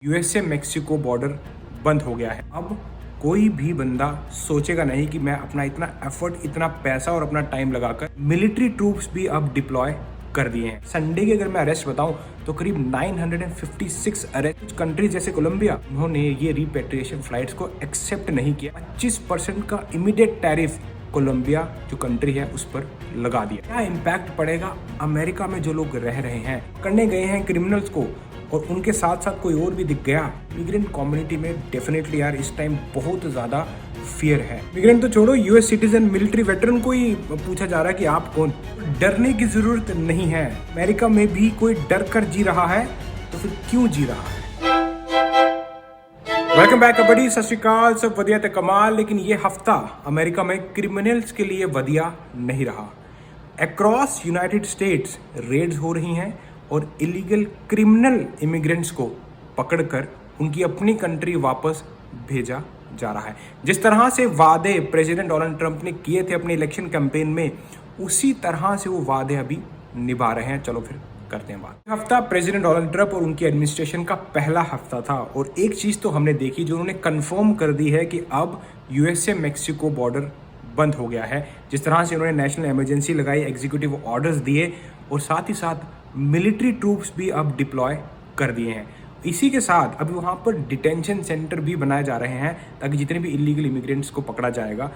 USA Mexico border बंद हो गया है। अब कोई भी बंदा सोचेगा नहीं कि मैं अपना इतना एफर्ट, इतना पैसा और अपना टाइम लगाकर मिलिट्री ट्रूप्स भी अब डिप्लॉय कर दिए हैं। संडे की अगर मैं अरेस्ट बताऊं तो करीब 956 अरेस्ट। कुछ कंट्रीज जैसे कोलंबिया, उन्होंने ये रिपेट्रिएशन फ्लाइट्स को एक्सेप्ट नहीं किया। 25% का इमीडिएट टैरिफ कोलंबिया जो कंट्री है उस पर लगा दिया। क्या इम्पैक्ट पड़ेगा अमेरिका में जो लोग रह रहे हैं, करने गए हैं क्रिमिनल्स को और उनके साथ साथ कोई और भी दिख गया। इमिग्रेंट कम्युनिटी में डेफिनेटली यार इस टाइम बहुत ज्यादा फियर है। इमिग्रेंट तो छोड़ो, यूएस सिटीजन, मिलिट्री वेटरन को ही पूछा जा रहा है कि आप कौन। डरने की जरूरत नहीं है। अमेरिका में भी कोई डर कर जी रहा है तो फिर क्यों जी रहा है। वेलकम बैक कबड्डी, सत श्री अकाल, सब वधिया ते कमाल। लेकिन ये हफ्ता अमेरिका में क्रिमिनल्स के लिए वधिया नहीं रहा। अक्रॉस यूनाइटेड स्टेट्स रेड्स हो रही हैं और इलीगल क्रिमिनल इमिग्रेंट्स को पकड़कर उनकी अपनी कंट्री वापस भेजा जा रहा है। जिस तरह से वादे प्रेसिडेंट डोनाल्ड ट्रंप ने किए थे अपने इलेक्शन कैंपेन में, उसी तरह से वो वादे अभी निभा रहे हैं। चलो फिर करते हैं बात। हफ्ता प्रेसिडेंट डोनाल्ड ट्रंप और उनकी एडमिनिस्ट्रेशन का पहला हफ्ता था और एक चीज तो हमने देखी जो उन्होंने कंफर्म कर दी है कि अब यूएसए मेक्सिको बॉर्डर बंद हो गया है। जिस तरह से उन्होंने नेशनल इमरजेंसी लगाई, एग्जीक्यूटिव ऑर्डर्स दिए और साथ ही साथ मिलिट्री ट्रूप्स भी अब डिप्लॉय कर दिए हैं। इसी के साथ अभी वहाँ पर डिटेंशन सेंटर भी बनाए जा रहे हैं ताकि जितने भी इलीगल इमिग्रेंट्स को पकड़ा जाएगा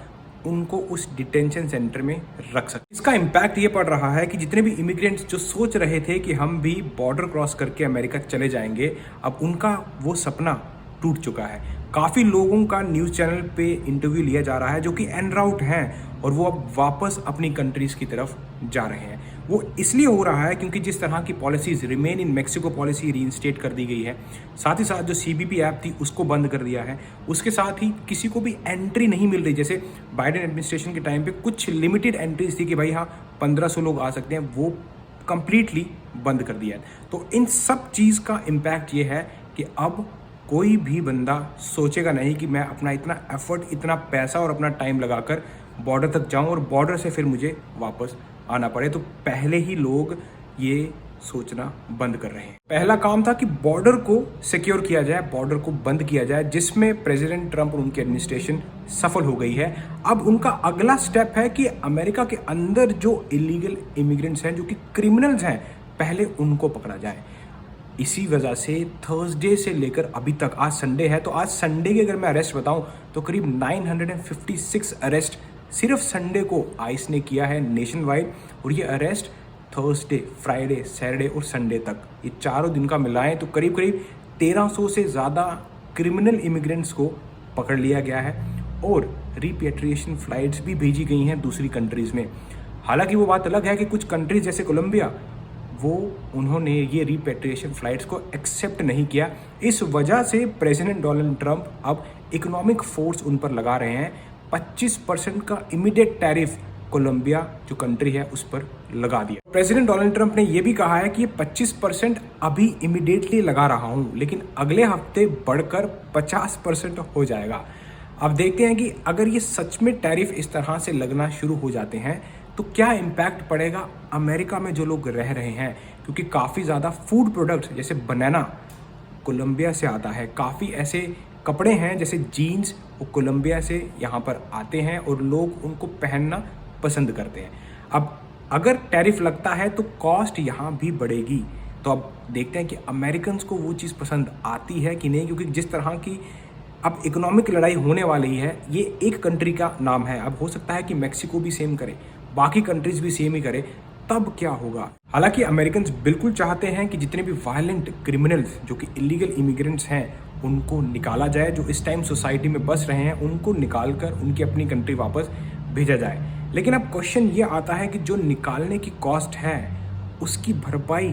उनको उस डिटेंशन सेंटर में रख सके। इसका इम्पैक्ट ये पड़ रहा है कि जितने भी इमिग्रेंट्स जो सोच रहे थे कि हम भी बॉर्डर क्रॉस करके अमेरिका चले जाएंगे, अब उनका वो सपना टूट चुका है। काफ़ी लोगों का न्यूज़ चैनल पे इंटरव्यू लिया जा रहा है जो कि एन राउट हैं और वो अब वापस अपनी कंट्रीज की तरफ जा रहे हैं। वो इसलिए हो रहा है क्योंकि जिस तरह की policies remain in Mexico policy reinstate कर दी गई है, साथ ही साथ जो सीबीपी ऐप थी उसको बंद कर दिया है। उसके साथ ही किसी को भी एंट्री नहीं मिल रही। जैसे बाइडेन एडमिनिस्ट्रेशन के टाइम पे कुछ लिमिटेड एंट्रीज थी कि भाई हाँ 1500 लोग आ सकते हैं, वो कंप्लीटली बंद कर दिया है। तो इन सब चीज़ का इम्पैक्ट ये है कि अब कोई भी बंदा सोचेगा नहीं कि मैं अपना इतना एफर्ट, इतना पैसा और अपना टाइम लगाकर बॉर्डर तक जाऊं और बॉर्डर से फिर मुझे वापस आना पड़े। तो पहले ही लोग ये सोचना बंद कर रहे हैं। पहला काम था कि बॉर्डर को सिक्योर किया जाए, बॉर्डर को बंद किया जाए, जिसमें प्रेसिडेंट ट्रंप और उनकी एडमिनिस्ट्रेशन सफल हो गई है। अब उनका अगला स्टेप है कि अमेरिका के अंदर जो इलीगल इमिग्रेंट्स हैं, जो कि क्रिमिनल्स हैं, पहले उनको पकड़ा जाए। इसी वजह से थर्सडे से लेकर अभी तक, आज संडे है, तो आज संडे की अगर मैं अरेस्ट बताऊं तो करीब 956 अरेस्ट सिर्फ संडे को आइस ने किया है नेशन वाइड। और ये अरेस्ट थर्सडे, फ्राइडे, सैटरडे और संडे तक, ये चारों दिन का मिलाएं तो करीब 1300 से ज़्यादा क्रिमिनल इमिग्रेंट्स को पकड़ लिया गया है और रिपेट्रिएशन फ्लाइट्स भी भेजी गई हैं दूसरी कंट्रीज़ में। हालांकि वो बात अलग है कि कुछ कंट्रीज जैसे कोलंबिया, उन्होंने ये रिपेट्रिएशन फ्लाइट्स को एक्सेप्ट नहीं किया। इस वजह से प्रेसिडेंट डोनाल्ड ट्रंप अब इकोनॉमिक फोर्स उन पर लगा रहे हैं। 25% का इमीडिएट टैरिफ कोलंबिया जो कंट्री है उस पर लगा दिया। प्रेसिडेंट डोनाल्ड ट्रंप ने यह भी कहा है कि ये 25% अभी इमीडिएटली लगा रहा हूं, लेकिन अगले हफ्ते बढ़कर 50% हो जाएगा। अब देखते हैं कि अगर ये सच में टैरिफ इस तरह से लगना शुरू हो जाते हैं तो क्या इम्पैक्ट पड़ेगा अमेरिका में जो लोग रह रहे हैं, क्योंकि काफ़ी ज़्यादा फूड प्रोडक्ट्स जैसे बनाना कोलंबिया से आता है। काफ़ी ऐसे कपड़े हैं जैसे जीन्स, वो कोलंबिया से यहाँ पर आते हैं और लोग उनको पहनना पसंद करते हैं। अब अगर टैरिफ लगता है तो कॉस्ट यहाँ भी बढ़ेगी। तो अब देखते हैं कि अमेरिकन्स को वो चीज़ पसंद आती है कि नहीं, क्योंकि जिस तरह की अब इकोनॉमिक लड़ाई होने वाली है, ये एक कंट्री का नाम है। अब हो सकता है कि मेक्सिको भी सेम करे, बाकी कंट्रीज भी सेम ही करे, तब क्या होगा। हालांकि अमेरिकन्स बिल्कुल चाहते हैं कि जितने भी वायलेंट क्रिमिनल्स जो कि इलीगल इमिग्रेंट्स हैं उनको निकाला जाए। जो इस टाइम सोसाइटी में बस रहे हैं उनको निकाल कर उनकी अपनी कंट्री वापस भेजा जाए। लेकिन अब क्वेश्चन ये आता है कि जो निकालने की कॉस्ट है उसकी भरपाई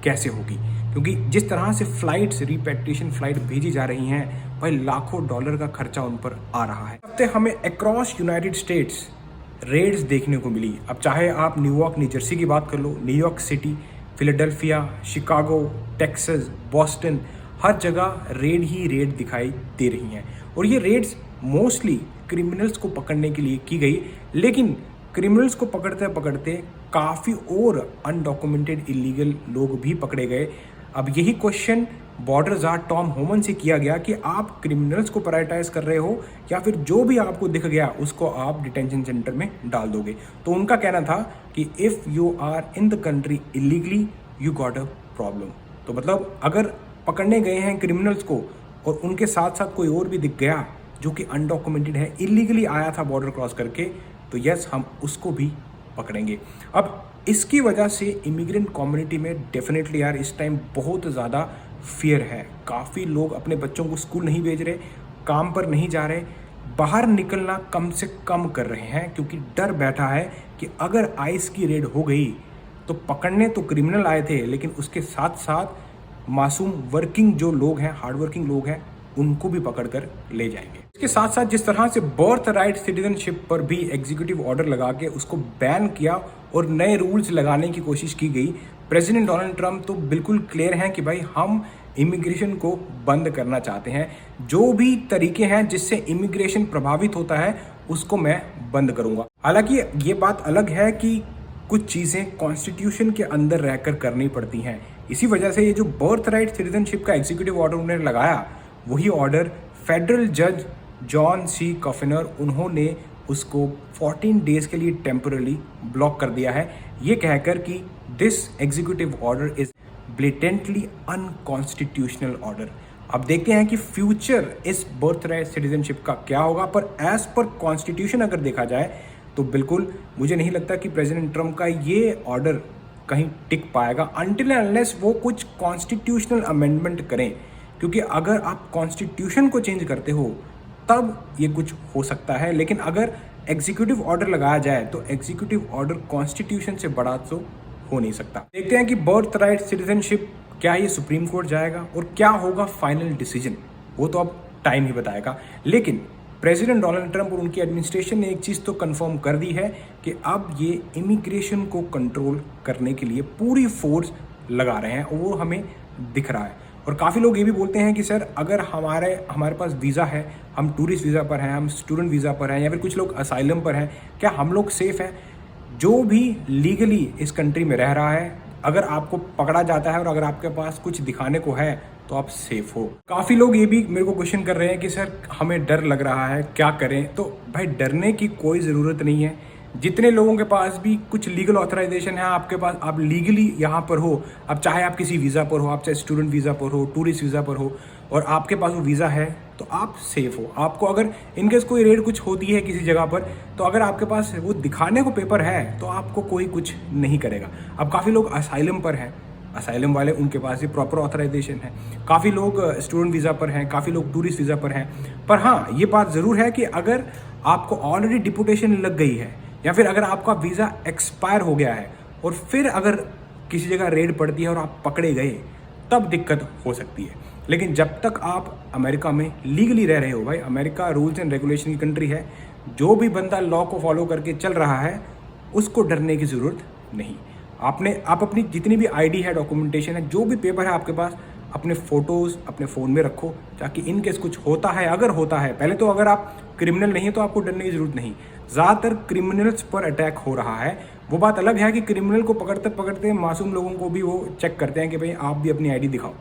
कैसे होगी, क्योंकि जिस तरह से फ्लाइट्स, रिपेट्रिएशन फ्लाइट भेजी जा रही हैं, भाई लाखों डॉलर का खर्चा उन पर आ रहा है। हफ्ते हमें अक्रॉस यूनाइटेड स्टेट्स रेड्स देखने को मिली। अब चाहे आप न्यूयॉर्क, न्यू जर्सी की बात कर लो, New York city, Philadelphia, Chicago, Texas, Boston, हर जगह रेड ही रेड दिखाई दे रही हैं। और ये रेड्स मोस्टली क्रिमिनल्स को पकड़ने के लिए की गई, लेकिन क्रिमिनल्स को पकड़ते पकड़ते काफ़ी और अनडॉक्यूमेंटेड इलीगल लोग भी पकड़े गए। अब यही क्वेश्चन बॉर्डर ज़ार टॉम होमन से किया गया कि आप क्रिमिनल्स को प्रायोरिटाइज कर रहे हो या फिर जो भी आपको दिख गया उसको आप डिटेंशन सेंटर में डाल दोगे। तो उनका कहना था कि if you are in the country illegally you got a problem. तो मतलब अगर पकड़ने गए हैं क्रिमिनल्स को और उनके साथ साथ कोई और भी दिख गया जो कि अनडॉक्यूमेंटेड है, इलीगली आया था बॉर्डर क्रॉस करके, तो यस हम उसको भी पकड़ेंगे। अब इसकी वजह से इमिग्रेंट कम्युनिटी में डेफिनेटली यार इस टाइम बहुत ज़्यादा फियर है। काफ़ी लोग अपने बच्चों को स्कूल नहीं भेज रहे, काम पर नहीं जा रहे, बाहर निकलना कम से कम कर रहे हैं क्योंकि डर बैठा है कि अगर आइस की रेड हो गई तो पकड़ने तो क्रिमिनल आए थे लेकिन उसके साथ साथ मासूम वर्किंग जो लोग हैं, हार्ड वर्किंग लोग हैं, उनको भी पकड़ कर ले जाएंगे। इसके साथ साथ जिस तरह से बर्थ राइट सिटीजनशिप पर भी एग्जीक्यूटिव ऑर्डर लगा के उसको बैन किया और नए रूल्स लगाने की कोशिश की गई, प्रेसिडेंट डोनाल्ड ट्रंप तो बिल्कुल क्लियर हैं कि भाई हम इमिग्रेशन को बंद करना चाहते हैं। जो भी तरीके हैं जिससे इमिग्रेशन प्रभावित होता है उसको मैं बंद करूंगा। हालांकि ये बात अलग है कि कुछ चीज़ें कॉन्स्टिट्यूशन के अंदर रहकर करनी पड़ती हैं। इसी वजह से ये जो बर्थ राइट सिटीजनशिप का एग्जीक्यूटिव ऑर्डर उन्होंने लगाया, वही ऑर्डर फेडरल जज जॉन सी कफिनर उन्होंने उसको 14 डेज के लिए टेम्पररी ब्लॉक कर दिया है, ये कहकर कि this executive order is blatantly unconstitutional order. अब देखते हैं कि फ्यूचर इस बर्थ राइट सिटीजनशिप का क्या होगा, पर एज पर कॉन्स्टिट्यूशन अगर देखा जाए तो बिल्कुल मुझे नहीं लगता कि प्रेसिडेंट ट्रंप का ये ऑर्डर कहीं टिक पाएगा अनटिल अनलेस वो कुछ कॉन्स्टिट्यूशनल अमेंडमेंट करें, क्योंकि अगर आप कॉन्स्टिट्यूशन को चेंज करते हो तब ये कुछ हो सकता है। लेकिन अगर एग्जीक्यूटिव ऑर्डर लगाया जाए तो एग्जीक्यूटिव ऑर्डर कॉन्स्टिट्यूशन से बड़ा तो हो नहीं सकता। देखते हैं कि बर्थ राइट सिटीजनशिप क्या ये सुप्रीम कोर्ट जाएगा और क्या होगा फाइनल डिसीजन, वो तो अब टाइम ही बताएगा। लेकिन प्रेसिडेंट डोनाल्ड ट्रंप और उनकी एडमिनिस्ट्रेशन ने एक चीज़ तो कंफर्म कर दी है कि अब ये इमिग्रेशन को कंट्रोल करने के लिए पूरी फोर्स लगा रहे हैं और वो हमें दिख रहा है। और काफ़ी लोग ये भी बोलते हैं कि सर अगर हमारे पास वीज़ा है, हम टूरिस्ट वीज़ा पर हैं, हम स्टूडेंट वीज़ा पर हैं या फिर कुछ लोग असाइलम पर हैं, क्या हम लोग सेफ़ हैं? जो भी लीगली इस कंट्री में रह रहा है, अगर आपको पकड़ा जाता है और अगर आपके पास कुछ दिखाने को है तो आप सेफ हो। काफ़ी लोग ये भी मेरे को क्वेश्चन कर रहे हैं कि सर हमें डर लग रहा है, क्या करें? तो भाई डरने की कोई ज़रूरत नहीं है। जितने लोगों के पास भी कुछ लीगल ऑथराइजेशन है, आपके पास, आप लीगली यहाँ पर हो, अब चाहे आप किसी वीज़ा पर हो, आप चाहे स्टूडेंट वीज़ा पर हो, टूरिस्ट वीज़ा पर हो और आपके पास वो वीज़ा है तो आप सेफ हो। आपको अगर इनकेस कोई रेड कुछ होती है किसी जगह पर तो अगर आपके पास वो दिखाने को पेपर है तो आपको कोई कुछ नहीं करेगा। अब काफ़ी लोग असाइलम पर हैं, असाइलम वाले उनके पास भी प्रॉपर ऑथराइजेशन है, काफ़ी लोग स्टूडेंट वीज़ा पर हैं, काफ़ी लोग टूरिस्ट वीज़ा पर हैं। पर हाँ, ये बात ज़रूर है कि अगर आपको ऑलरेडी डिपोटेशन लग गई है या फिर अगर आपका वीज़ा एक्सपायर हो गया है और फिर अगर किसी जगह रेड पड़ती है और आप पकड़े गए तब दिक्कत हो सकती है। लेकिन जब तक आप अमेरिका में लीगली रह रहे हो, भाई अमेरिका रूल्स एंड रेगुलेशन की कंट्री है, जो भी बंदा लॉ को फॉलो करके चल रहा है उसको डरने की ज़रूरत नहीं। आप अपनी जितनी भी आईडी है, डॉक्यूमेंटेशन है, जो भी पेपर है आपके पास, अपने फ़ोटोज़ अपने फ़ोन में रखो ताकि इन केस कुछ होता है, अगर होता है, पहले तो अगर आप क्रिमिनल नहीं है तो आपको डरने की ज़रूरत नहीं। ज़्यादातर क्रिमिनल्स पर अटैक हो रहा है। वो बात अलग है कि क्रिमिनल को पकड़ते पकड़ते मासूम लोगों को भी वो चेक करते हैं कि भाई आप भी अपनी आईडी दिखाओ।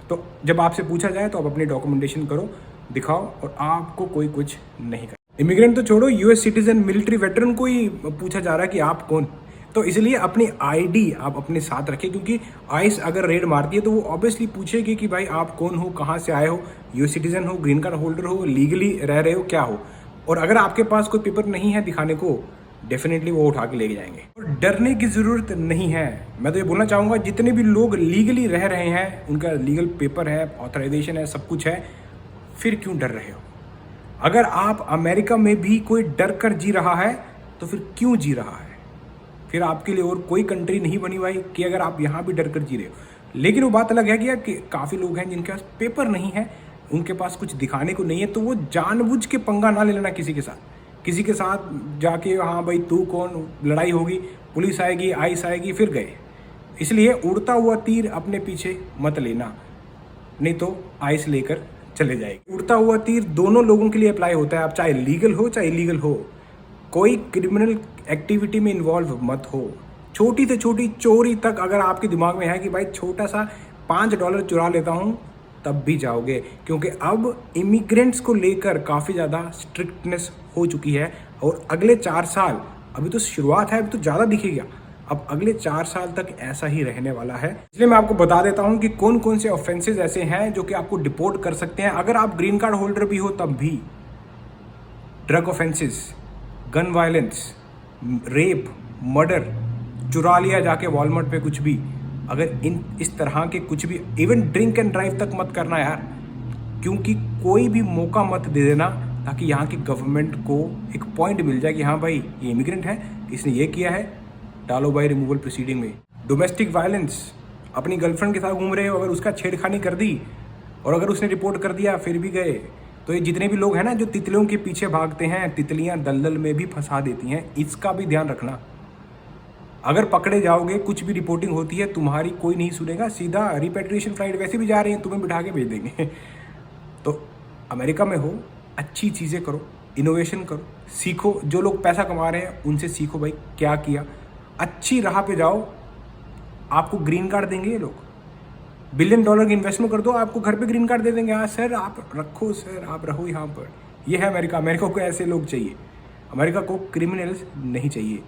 तो जब आपसे पूछा जाए तो आप अपनी डॉक्यूमेंटेशन करो, दिखाओ और आपको कोई कुछ नहीं करे। इमिग्रेंट तो छोड़ो, यूएस सिटीजन, मिलिट्री वेटरन को ही पूछा जा रहा है कि आप कौन। तो इसलिए अपनी आईडी आप अपने साथ रखें, क्योंकि आइस अगर रेड मारती है तो वो ऑब्वियसली पूछेगी कि भाई आप कौन हो, कहाँ से आए हो, यूएस सिटीजन हो, ग्रीन कार्ड होल्डर हो, लीगली रह रहे हो, क्या हो। और अगर आपके पास कोई पेपर नहीं है दिखाने को, डेफिनेटली वो उठा के लेके जाएंगे। और डरने की ज़रूरत नहीं है। मैं तो ये बोलना चाहूँगा, जितने भी लोग लीगली रह रहे हैं, उनका लीगल पेपर है, ऑथराइजेशन है, सब कुछ है, फिर क्यों डर रहे हो? अगर आप अमेरिका में भी कोई डर कर जी रहा है तो फिर क्यों जी रहा है? फिर आपके लिए और कोई कंट्री नहीं बनी भाई कि अगर आप यहाँ भी डर कर जी रहे हो। लेकिन वो बात अलग है कि काफ़ी लोग हैं जिनके पास पेपर नहीं है, उनके पास कुछ दिखाने को नहीं है, तो वो जानबूझ के पंगा ना ले लेना किसी के साथ जाके, हाँ भाई तू कौन, लड़ाई होगी, पुलिस आएगी, आइस आएगी, फिर गए। इसलिए उड़ता हुआ तीर अपने पीछे मत लेना, नहीं तो आइस लेकर चले जाएगी। उड़ता हुआ तीर दोनों लोगों के लिए अप्लाई होता है, आप चाहे लीगल हो चाहे इलीगल हो। कोई क्रिमिनल एक्टिविटी में इन्वॉल्व मत हो। छोटी से छोटी चोरी तक अगर आपके दिमाग में है कि भाई छोटा सा $5 चुरा लेता हूँ तब भी जाओगे, क्योंकि अब इमिग्रेंट्स को लेकर काफ़ी ज़्यादा स्ट्रिक्टनेस हो चुकी है। और अगले 4 साल, अभी तो शुरुआत है, अभी तो ज़्यादा दिखेगा, अब अगले 4 साल तक ऐसा ही रहने वाला है। इसलिए मैं आपको बता देता हूं कि कौन कौन से ऑफेंसेस ऐसे हैं जो कि आपको डिपोर्ट कर सकते हैं अगर आप ग्रीन कार्ड होल्डर भी हो तब भी। Drug offences, gun violence, rape, murder, चुरा लिया जाके वॉलमार्ट पे कुछ भी, अगर इस तरह के कुछ भी, इवन ड्रिंक एंड ड्राइव तक मत करना यार, क्योंकि कोई भी मौका मत दे देना ताकि यहाँ की गवर्नमेंट को एक पॉइंट मिल जाए कि हाँ भाई ये इमिग्रेंट है, इसने ये किया है, डालो भाई रिमूवल प्रोसीडिंग में। डोमेस्टिक वायलेंस, अपनी गर्लफ्रेंड के साथ घूम रहे हो, अगर उसका छेड़खानी कर दी और अगर उसने रिपोर्ट कर दिया फिर भी गए, तो ये जितने भी लोग हैं ना जो तितलियों के पीछे भागते हैं, तितलियां दलदल में भी फंसा देती हैं, इसका भी ध्यान रखना। अगर पकड़े जाओगे, कुछ भी रिपोर्टिंग होती है, तुम्हारी कोई नहीं सुनेगा, सीधा रिपेट्रिएशन फ्लाइट वैसे भी जा रही हैं, तुम्हें बिठा के भेज देंगे। तो अमेरिका में हो, अच्छी चीज़ें करो, इनोवेशन करो, सीखो, जो लोग पैसा कमा रहे हैं उनसे सीखो भाई क्या किया, अच्छी राह पे जाओ, आपको ग्रीन कार्ड देंगे ये लोग। $1 बिलियन की इन्वेस्टमेंट कर दो, आपको घर पे ग्रीन कार्ड दे देंगे। हाँ सर आप रखो, सर आप रहो यहाँ पर। ये है अमेरिका। अमेरिका को ऐसे लोग चाहिए, अमेरिका को क्रिमिनल्स नहीं चाहिए।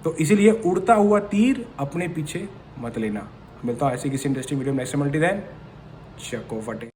तो इसीलिए उड़ता हुआ तीर अपने पीछे मत लेना। मिलता हूँ ऐसे किसी इंडस्ट्री वीडियो नेक्स्ट मल्टी देन चको फटे।